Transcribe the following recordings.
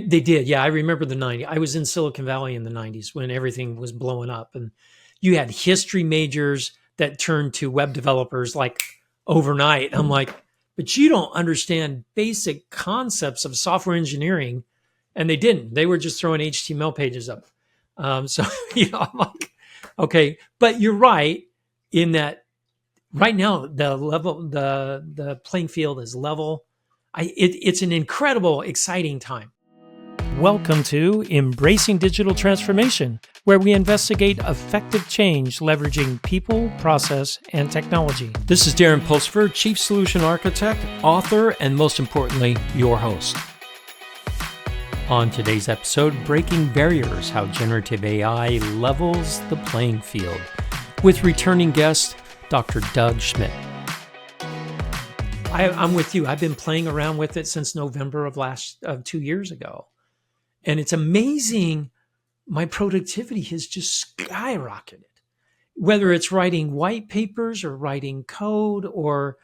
They did. Yeah, I remember the 90s. I was in Silicon Valley in the 90s when everything was blowing up, and you had history majors that turned to web developers like overnight. I'm like, but you don't understand basic concepts of software engineering. And they didn't. They were just throwing HTML pages up. So, I'm like, okay. But you're right in that right now, the playing field is level. It's an incredible, exciting time. Welcome to Embracing Digital Transformation, where we investigate effective change leveraging people, process, and technology. This is Darren Pulsford, Chief Solution Architect, author, and most importantly, your host. On today's episode, Breaking Barriers, How Generative AI Levels the Playing Field, with returning guest, Dr. Doug Schmidt. I'm with you. I've been playing around with it since November of 2 years ago. And it's amazing. My productivity has just skyrocketed, whether it's writing white papers or writing code or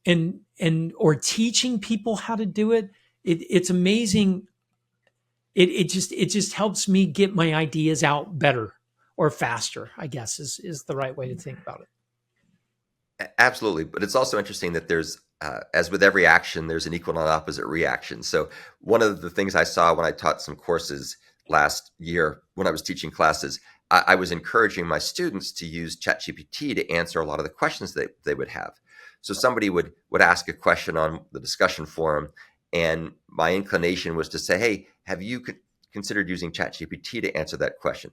teaching people how to do it. It's amazing. It just helps me get my ideas out better or faster, I guess is the right way to think about it. Absolutely. But it's also interesting that there's, as with every action, there's an equal and opposite reaction. So one of the things I saw when I taught some courses last year, when I was teaching classes, I was encouraging my students to use ChatGPT to answer a lot of the questions that they would have. So somebody would ask a question on the discussion forum, and my inclination was to say, hey, have you considered using ChatGPT to answer that question?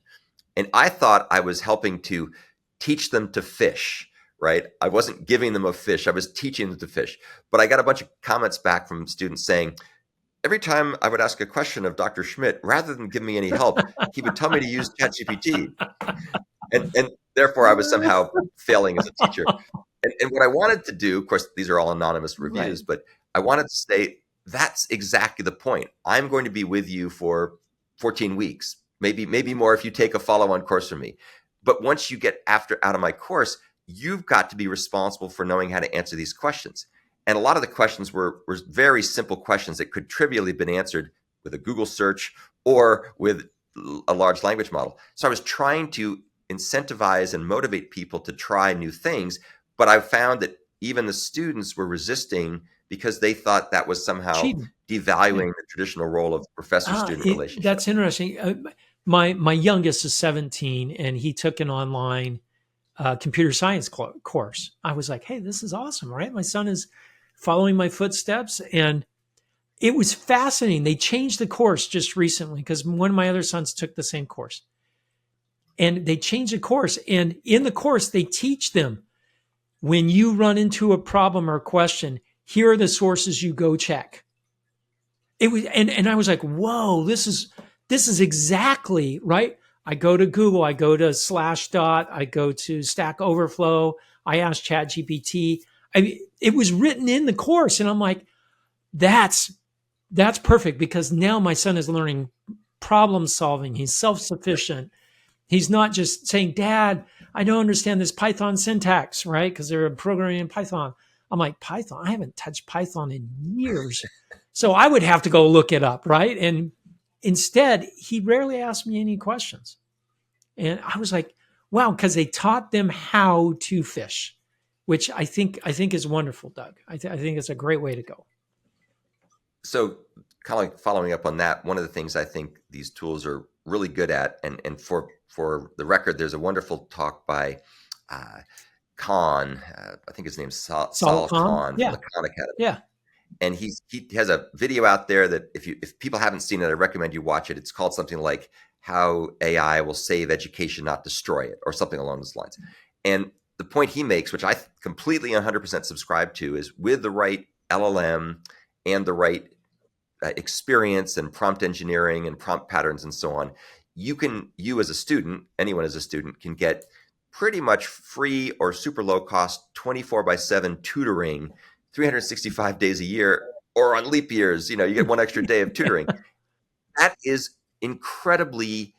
And I thought I was helping to teach them to fish. Right? I wasn't giving them a fish. I was teaching them to fish. But I got a bunch of comments back from students saying, every time I would ask a question of Dr. Schmidt, rather than give me any help, he would tell me to use ChatGPT. And therefore, I was somehow failing as a teacher. And what I wanted to do, of course, these are all anonymous reviews, but I wanted to state that's exactly the point. I'm going to be with you for 14 weeks, maybe more if you take a follow-on course from me. But once you get out of my course, you've got to be responsible for knowing how to answer these questions. And a lot of the questions were very simple questions that could trivially have been answered with a Google search or with a large language model. So I was trying to incentivize and motivate people to try new things, but I found that even the students were resisting because they thought that was somehow devaluing the traditional role of professor-student relationship. That's interesting. My youngest is 17, and he took an online computer science course. I was like, hey, this is awesome, right? My son is following my footsteps. And it was fascinating. They changed the course just recently because one of my other sons took the same course. And they changed the course. And in the course, they teach them when you run into a problem or question, here are the sources you go check. It was, and I was like, whoa, this is exactly right. I go to Google, I go to Slashdot, I go to Stack Overflow, I ask ChatGPT. It was written in the course, and I'm like, that's perfect because now my son is learning problem solving. He's self-sufficient. He's not just saying, Dad, I don't understand this Python syntax, right? Because they're programming in Python. I'm like, Python? I haven't touched Python in years. So I would have to go look it up, right? And instead, he rarely asked me any questions. And I was like, wow, because they taught them how to fish, which I think is wonderful, Doug. I think it's a great way to go. So kind of following up on that, one of the things I think these tools are really good at, and for the record, there's a wonderful talk by Khan, I think his name's Saul Khan from the Khan Academy. Yeah. And he has a video out there that if people haven't seen it, I recommend you watch it. It's called something like How AI Will Save Education, Not Destroy It, or something along those lines. And the point he makes, which I completely 100% subscribe to, is with the right LLM and the right experience and prompt engineering and prompt patterns and so on, you as a student, anyone as a student, can get pretty much free or super low cost 24/7 tutoring 365 days a year, or on leap years, you get one extra day of tutoring. That is incredibly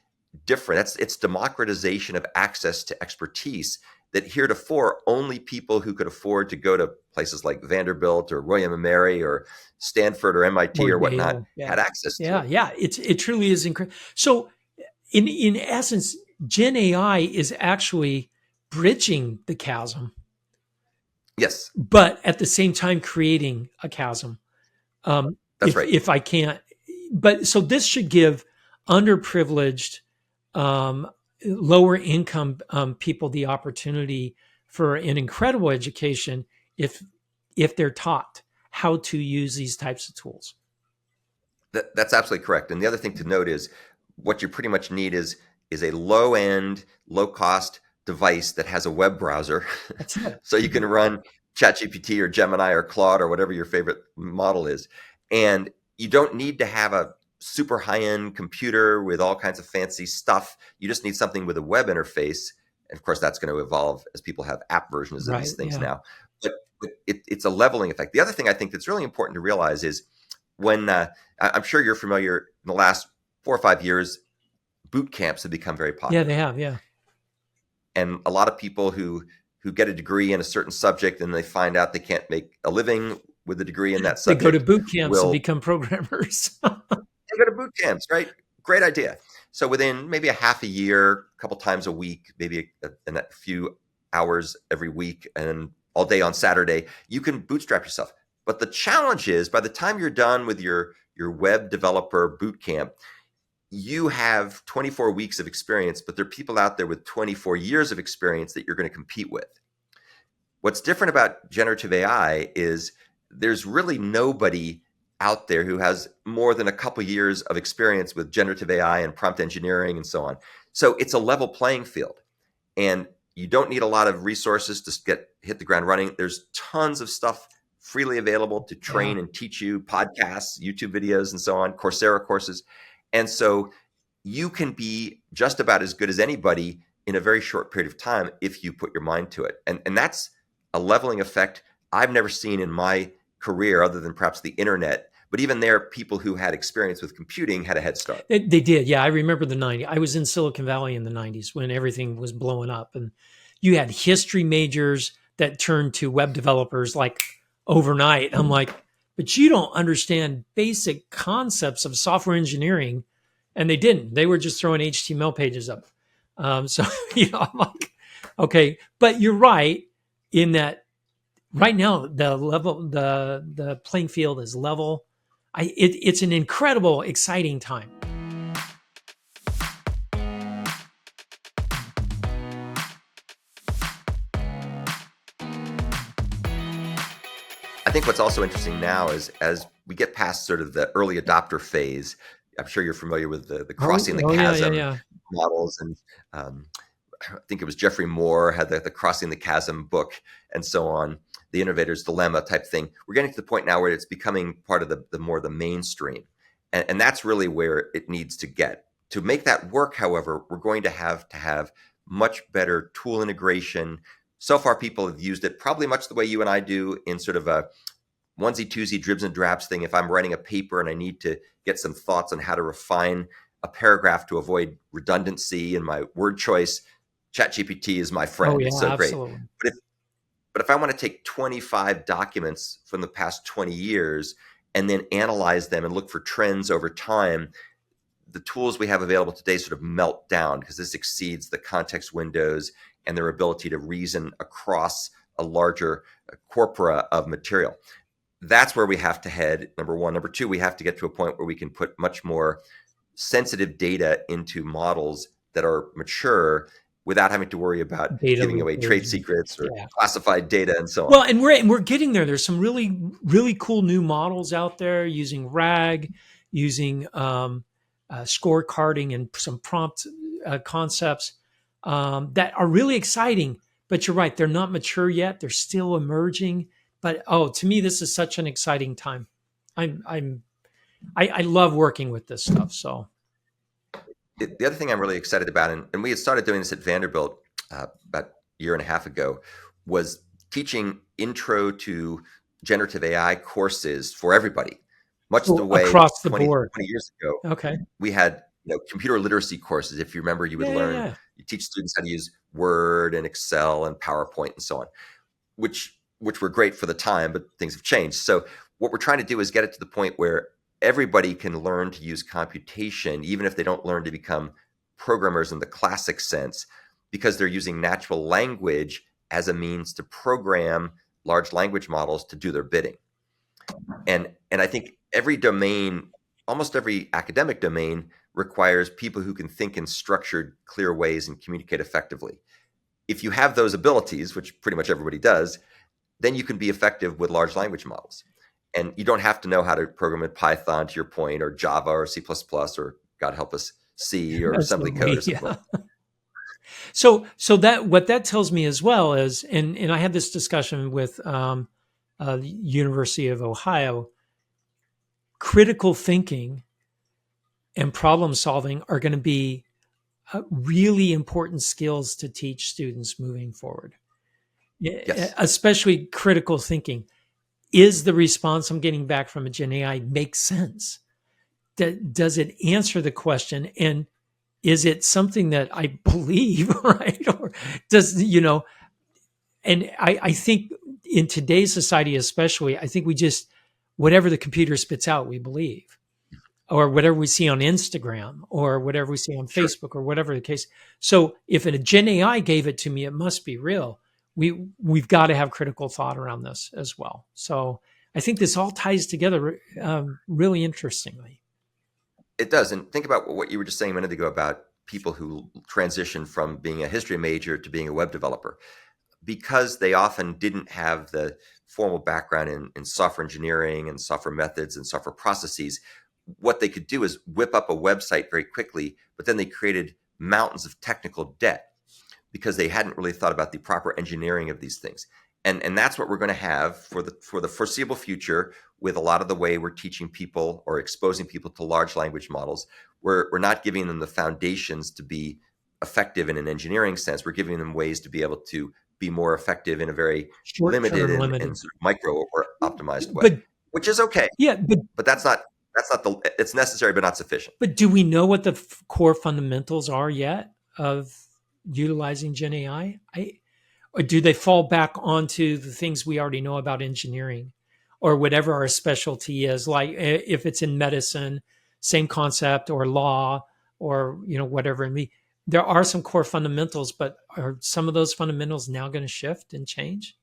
different. It's democratization of access to expertise. that heretofore only people who could afford to go to places like Vanderbilt or William and Mary or Stanford or MIT Or or whatnot Yale. Yeah. had access to. Yeah. Yeah. It truly is incredible. So in essence, Gen AI is actually bridging the chasm, Yes, but at the same time creating a chasm. that's right. If I can't, but so this should give underprivileged, um, lower income people the opportunity for an incredible education if they're taught how to use these types of tools. That's absolutely correct. And the other thing to note is what you pretty much need is a low end, low cost device that has a web browser, That's it. so you can run ChatGPT or Gemini or Claude or whatever your favorite model is. And you don't need to have a super high end computer with all kinds of fancy stuff. You just need something with a web interface. And of course, that's going to evolve as people have app versions of Right. these things Yeah. now. But it's a leveling effect. The other thing I think that's really important to realize is when I'm sure you're familiar, in the last 4 or 5 years, boot camps have become very Yeah. They popular. have. Yeah. And a lot of people who get a degree in a certain subject and they find out they can't make a living with a degree in that They go to subject boot camps and will become programmers. go to boot camps, right? Great idea. So within maybe a half a year, a couple times a week, maybe a few hours every week, and all day on Saturday, you can bootstrap yourself. But the challenge is, by the time you're done with your web developer boot camp, you have 24 weeks of experience, but there are people out there with 24 years of experience that you're going to compete with. What's different about generative AI is there's really nobody out there who has more than a couple years of experience with generative AI and prompt engineering and so on. So it's a level playing field, and you don't need a lot of resources to hit the ground running. There's tons of stuff freely available to Yeah. train and teach you, podcasts, YouTube videos, and so on, Coursera courses. And so you can be just about as good as anybody in a very short period of time if you put your mind to it. And that's a leveling effect I've never seen in my career, other than perhaps the internet. But even there, people who had experience with computing had a head start. They did. Yeah. I remember the 90s. I was in Silicon Valley in the 90s when everything was blowing up. And you had history majors that turned to web developers like overnight. I'm like, but you don't understand basic concepts of software engineering. And they didn't. They were just throwing HTML pages up. So, I'm like, okay. But you're right in that right now the playing field is level. It's an incredible, exciting time. I think what's also interesting now is as we get past sort of the early adopter phase, I'm sure you're familiar with the crossing the Yeah, yeah, chasm yeah. models. And um, I think it was Jeffrey Moore had the crossing the chasm book and so on, the innovator's dilemma type thing. We're getting to the point now where it's becoming part of the mainstream. And that's really where it needs to get. To make that work, however, we're going to have much better tool integration. So far, people have used it probably much the way you and I do, in sort of a onesie twosie dribs and drabs thing. If I'm writing a paper and I need to get some thoughts on how to refine a paragraph to avoid redundancy in my word choice, ChatGPT is my Oh friend. yeah, It's so great. absolutely. But if I want to take 25 documents from the past 20 years and then analyze them and look for trends over time, the tools we have available today sort of melt down, because this exceeds the context windows and their ability to reason across a larger corpora of material. That's where we have to head, number one. Number two, we have to get to a point where we can put much more sensitive data into models that are mature without having to worry about Data giving away leakage. trade secrets or Yeah. classified data and so on. Well, and we're getting there. There's some really cool new models out there using RAG, using scorecarding and some prompt concepts that are really exciting. But you're right; they're not mature yet. They're still emerging. But to me, this is such an exciting time. I love working with this stuff. So The other thing I'm really excited about, and we had started doing this at Vanderbilt about a year and a half ago, was teaching intro to generative AI courses for everybody. Much the way across the 20 board. years ago, Okay. we had computer literacy courses. If you remember, you would Yeah, yeah, learn, yeah. you teach students how to use Word and Excel and PowerPoint and so on, which were great for the time, but things have changed. So what we're trying to do is get it to the point where everybody can learn to use computation, even if they don't learn to become programmers in the classic sense, because they're using natural language as a means to program large language models to do their bidding. And I think every domain, almost every academic domain, requires people who can think in structured, clear ways and communicate effectively. If you have those abilities, which pretty much everybody does, then you can be effective with large language models. And you don't have to know how to program in Python, to your point, or Java or C++, or God help us, C or assembly code or Absolutely. something Yeah. like So that what that tells me as well is, and I had this discussion with the University of Ohio, critical thinking and problem solving are going to be really important skills to teach students moving forward. Yes. Especially critical thinking. Is the response I'm getting back from a Gen AI make sense? Does it answer the question? And is it something that I believe, right? Or does, and I think in today's society, especially, I think we just, whatever the computer spits out, we believe, or whatever we see on Instagram, or whatever we see on Sure. Facebook, or whatever the case. So if a Gen AI gave it to me, it must be real. We've got to have critical thought around this as well. So I think this all ties together really interestingly. It does. And think about what you were just saying a minute ago about people who transition from being a history major to being a web developer. Because they often didn't have the formal background in software engineering and software methods and software processes, what they could do is whip up a website very quickly, but then they created mountains of technical debt because they hadn't really thought about the proper engineering of these things. And that's what we're going to have for the foreseeable future with a lot of the way we're teaching people or exposing people to large language models. We're not giving them the foundations to be effective in an engineering sense. We're giving them ways to be able to be more effective in a very Short limited term, and limited, sort of micro or optimized way, but which is okay. yeah, But that's not it's necessary but not sufficient. but do we know what the core fundamentals are yet of utilizing Gen AI? Or do they fall back onto the things we already know about engineering or whatever our specialty is? Like if it's in medicine, same concept, or law, or whatever. There are some core fundamentals, but are some of those fundamentals now going to shift and change?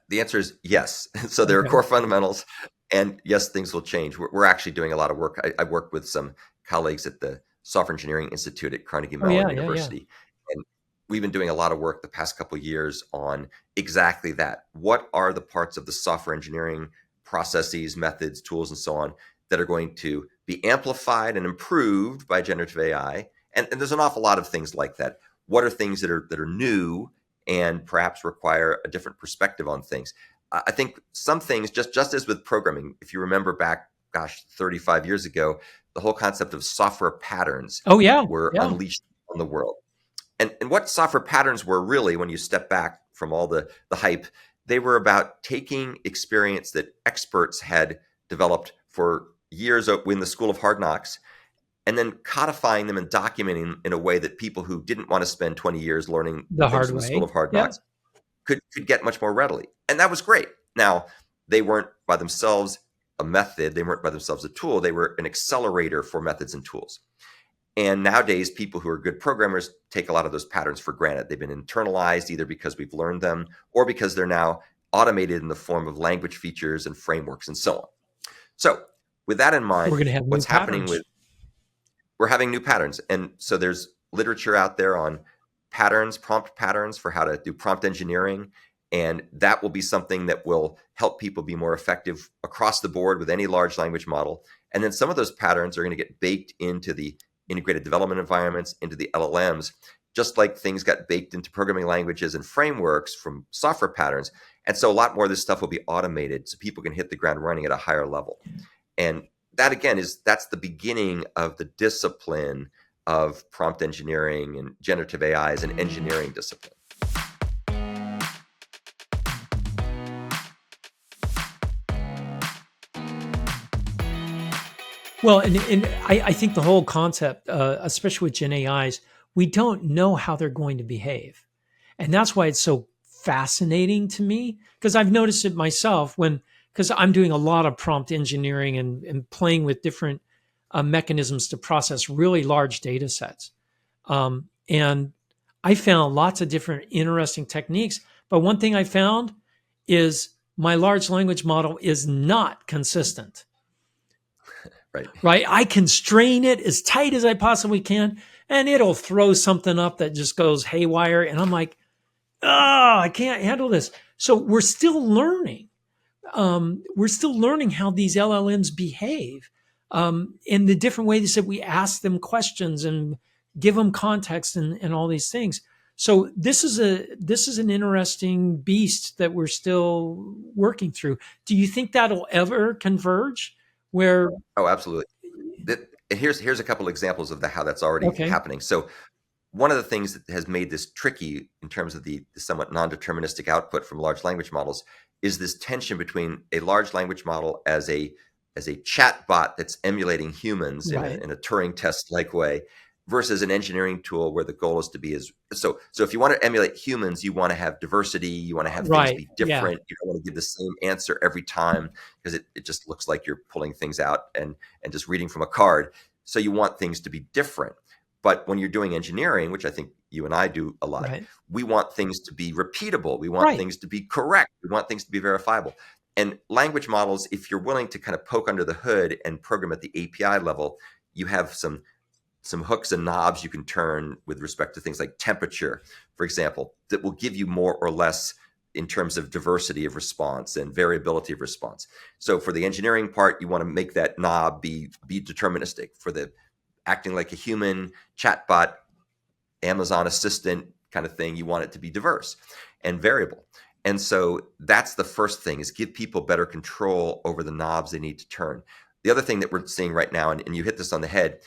The answer is yes. So there are Okay. core fundamentals, and yes, things will change. We're actually doing a lot of work. I work with some colleagues at the Software Engineering Institute at Carnegie Oh Mellon yeah, yeah, yeah. University, and we've been doing a lot of work the past couple of years on exactly that. What are the parts of the software engineering processes, methods, tools, and so on that are going to be amplified and improved by generative AI? And there's an awful lot of things like that. What are things that are new and perhaps require a different perspective on things? I think some things, just as with programming, if you remember back, gosh, 35 years ago, the whole concept of software patterns Oh yeah, were yeah. unleashed on the world. And what software patterns were really, when you step back from all the hype, they were about taking experience that experts had developed for years in the School of Hard Knocks and then codifying them and documenting them in a way that people who didn't want to spend 20 years learning the The things hard from the School way. of Hard Yeah. Knocks could get much more readily. And that was great. Now, they weren't by themselves a method, they weren't by themselves a tool, they were an accelerator for methods and tools. And nowadays, people who are good programmers take a lot of those patterns for granted. They've been internalized either because we've learned them or because they're now automated in the form of language features and frameworks and so on. So, with that in We're mind, going to have new what's happening patterns. with we're having new patterns. And so there's literature out there on patterns, prompt patterns for how to do prompt engineering. And that will be something that will help people be more effective across the board with any large language model. And then some of those patterns are going to get baked into the integrated development environments, into the LLMs, just like things got baked into programming languages and frameworks from software patterns. And so a lot more of this stuff will be automated so people can hit the ground running at a higher level. And that again that's the beginning of the discipline of prompt engineering and generative AI as an engineering discipline. Well, and I think the whole concept, especially with Gen AIs, we don't know how they're going to behave. And that's why it's so fascinating to me, because I've noticed it myself because I'm doing a lot of prompt engineering and playing with different mechanisms to process really large data sets. And I found lots of different interesting techniques. But one thing I found is my large language model is not consistent, Right. right? I constrain it as tight as I possibly can, and it'll throw something up that just goes haywire. And I'm like, oh, I can't handle this. So we're still learning how these LLMs behave, in the different ways that we ask them questions and give them context and all these things. So this is an interesting beast that we're still working through. Do you think that'll ever converge? Where Oh, absolutely. And here's a couple examples of how that's already okay, happening. So one of the things that has made this tricky in terms of the somewhat non-deterministic output from large language models is this tension between a large language model as a chat bot that's emulating humans right, in a Turing test like way versus an engineering tool where the goal is to be as so if you want to emulate humans, you want to have diversity, you want to have things right, be yeah, different, you don't want to give the same answer every time because it just looks like you're pulling things out and just reading from a card. So you want things to be different. But when you're doing engineering, which I think you and I do a lot, right, we want things to be repeatable. We want right, things to be correct. We want things to be verifiable. And language models, if you're willing to kind of poke under the hood and program at the API level, you have some hooks and knobs you can turn with respect to things like temperature, for example, that will give you more or less in terms of diversity of response and variability of response. So for the engineering part, you want to make that knob be deterministic. For the acting like a human chatbot, Amazon assistant kind of thing, you want it to be diverse and variable. And so that's the first thing is give people better control over the knobs they need to turn. The other thing that we're seeing right now, and you hit this on the head,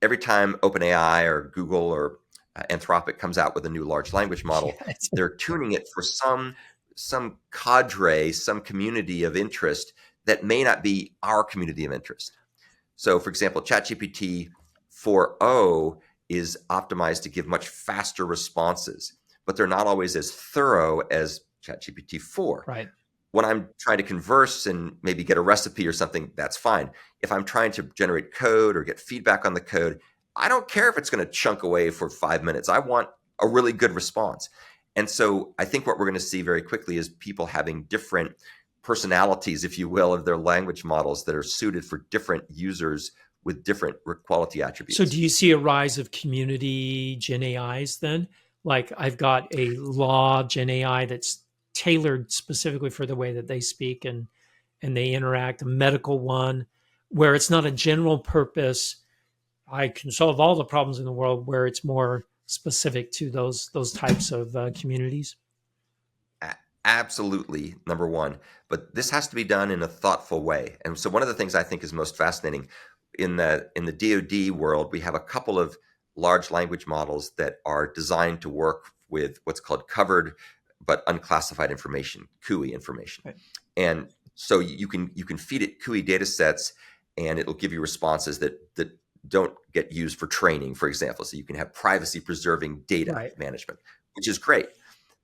every time OpenAI or Google or Anthropic comes out with a new large language model, yeah, they're tuning it for some cadre, some community of interest that may not be our community of interest. So, for example, ChatGPT 4.0 is optimized to give much faster responses, but they're not always as thorough as ChatGPT 4. right. When I'm trying to converse and maybe get a recipe or something, that's fine. If I'm trying to generate code or get feedback on the code, I don't care if it's going to chunk away for 5 minutes. I want a really good response. And so I think what we're going to see very quickly is people having different personalities, if you will, of their language models that are suited for different users with different quality So attributes. do you see a rise of community Gen AIs then? Like I've got a law Gen AI that's tailored specifically for the way that they speak and they interact, a medical one where it's not a general purpose, I can solve all the problems in the world, where it's more specific to those types of communities. Absolutely, number one. But this has to be done in a thoughtful way. And so one of the things I think is most fascinating in the DoD world, we have a couple of large language models that are designed to work with what's called covered but unclassified information, CUI information. Right. And so you can feed it CUI data sets and it'll give you responses that don't get used for training, for example. So you can have privacy preserving data Right. management, which is great.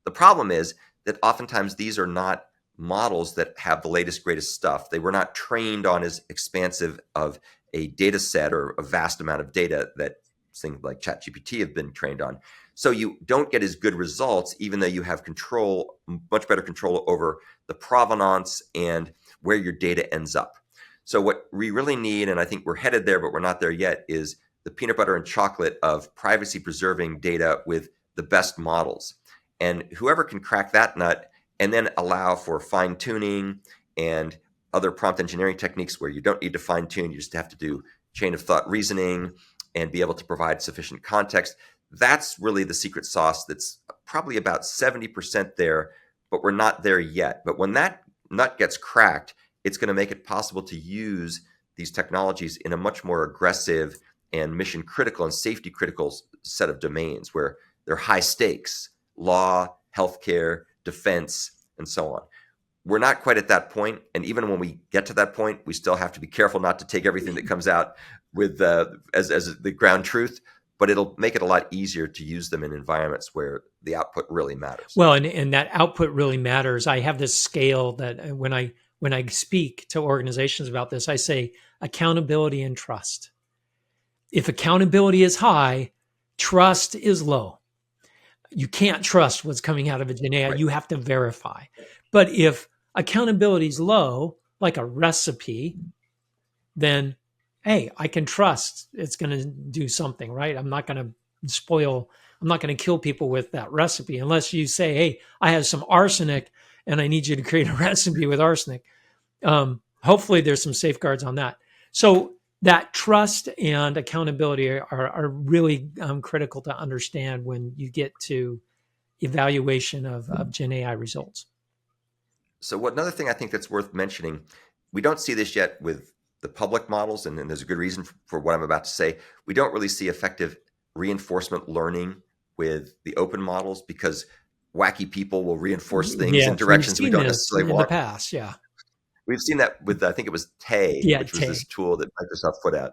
The problem is that oftentimes these are not models that have the latest, greatest stuff. They were not trained on as expansive of a data set or a vast amount of data that things like ChatGPT have been trained on. So you don't get as good results, even though you have control, much better control over the provenance and where your data ends up. So what we really need, and I think we're headed there, but we're not there yet, is the peanut butter and chocolate of privacy preserving data with the best models. And whoever can crack that nut and then allow for fine tuning and other prompt engineering techniques where you don't need to fine tune, you just have to do chain of thought reasoning and be able to provide sufficient context. That's really the secret sauce that's probably about 70% there, but we're not there yet. But when that nut gets cracked, it's going to make it possible to use these technologies in a much more aggressive and mission critical and safety critical set of domains where they're high stakes: law, healthcare, defense, and so on. we're not quite at that point. And even when we get to that point, we still have to be careful not to take everything that comes out with as the ground truth. But it'll make it a lot easier to use them in environments where the output really matters. Well, and that output really matters. I have this scale that when I speak to organizations about this, I say accountability and trust. If accountability is high, trust is low. You can't trust what's coming out of a Gen AI. Right. You have to verify. But if accountability is low, like a recipe, then, hey, I can trust it's going to do something, right? I'm not going to kill people with that recipe unless you say, hey, I have some arsenic and I need you to create a recipe with arsenic. Hopefully there's some safeguards on that. So that trust and accountability are really critical to understand when you get to evaluation of Gen AI results. So another thing I think that's worth mentioning, we don't see this yet with the public models, and there's a good reason for what I'm about to say. We don't really see effective reinforcement learning with the open models because wacky people will reinforce things in directions we don't necessarily want. In the past, yeah. We've seen that with, I think it was Tay, which was this tool that Microsoft put out.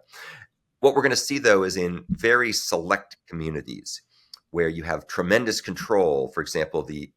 What we're going to see, though, is in very select communities where you have tremendous control, for example, the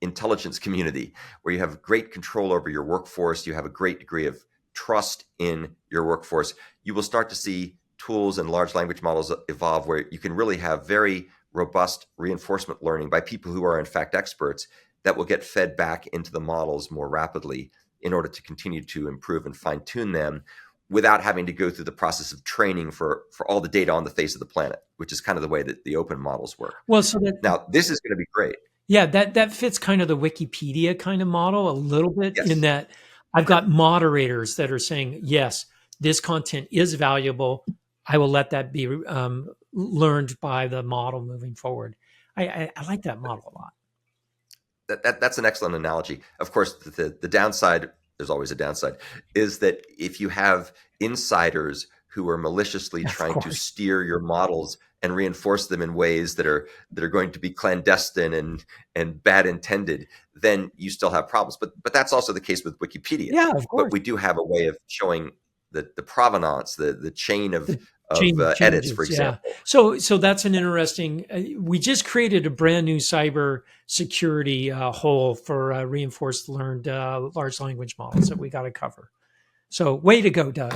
intelligence community, where you have great control over your workforce, you have a great degree of trust in your workforce, you will start to see tools and large language models evolve where you can really have very robust reinforcement learning by people who are in fact experts that will get fed back into the models more rapidly in order to continue to improve and fine tune them without having to go through the process of training for all the data on the face of the planet, which is kind of the way that the open models work. Well, so now this is going to be great. Yeah, that fits kind of the Wikipedia kind of model a little bit, in that I've got moderators that are saying, yes, this content is valuable. I will let that be learned by the model moving forward. I like that model a lot. That's an excellent analogy. Of course, the downside, there's always a downside, is that if you have insiders who are maliciously trying to steer your models and reinforce them in ways that are going to be clandestine and bad intended, then you still have problems. But that's also the case with Wikipedia. Yeah, of course. But we do have a way of showing the provenance, the chain of edits, for example. Yeah. So that's an interesting. We just created a brand new cyber security hole for reinforced learned large language models that we got to cover. So way to go, Doug.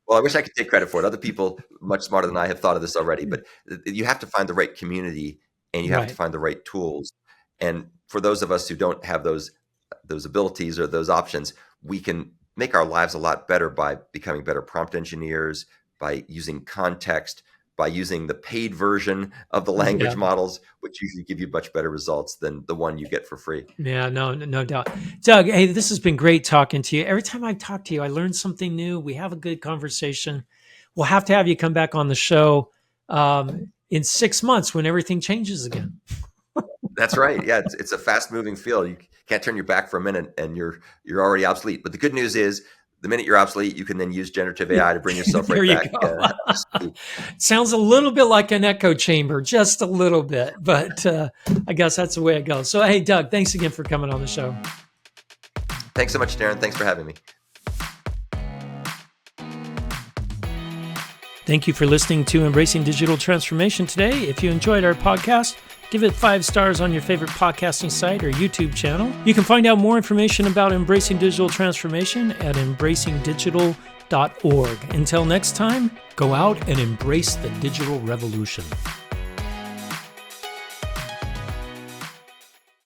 Well, I wish I could take credit for it. Other people much smarter than I have thought of this already, but you have to find the right community and you have to find the right tools. And for those of us who don't have those abilities or those options, we can make our lives a lot better by becoming better prompt engineers, by using context, by using the paid version of the language models, which usually give you much better results than the one you get for free. Yeah, no doubt. Doug, hey, this has been great talking to you. Every time I talk to you, I learn something new. We have a good conversation. We'll have to have you come back on the show in 6 months when everything changes again. That's right. Yeah, it's a fast-moving field. You can't turn your back for a minute and you're already obsolete. But the good news is, the minute you're obsolete, you can then use generative AI to bring yourself right back. Sounds a little bit like an echo chamber, just a little bit, but I guess that's the way it goes. So, hey, Doug, thanks again for coming on the show. Thanks so much, Darren. Thanks for having me. Thank you for listening to Embracing Digital Transformation today. If you enjoyed our podcast, give it 5 stars on your favorite podcasting site or YouTube channel. You can find out more information about Embracing Digital Transformation at embracingdigital.org. Until next time, go out and embrace the digital revolution.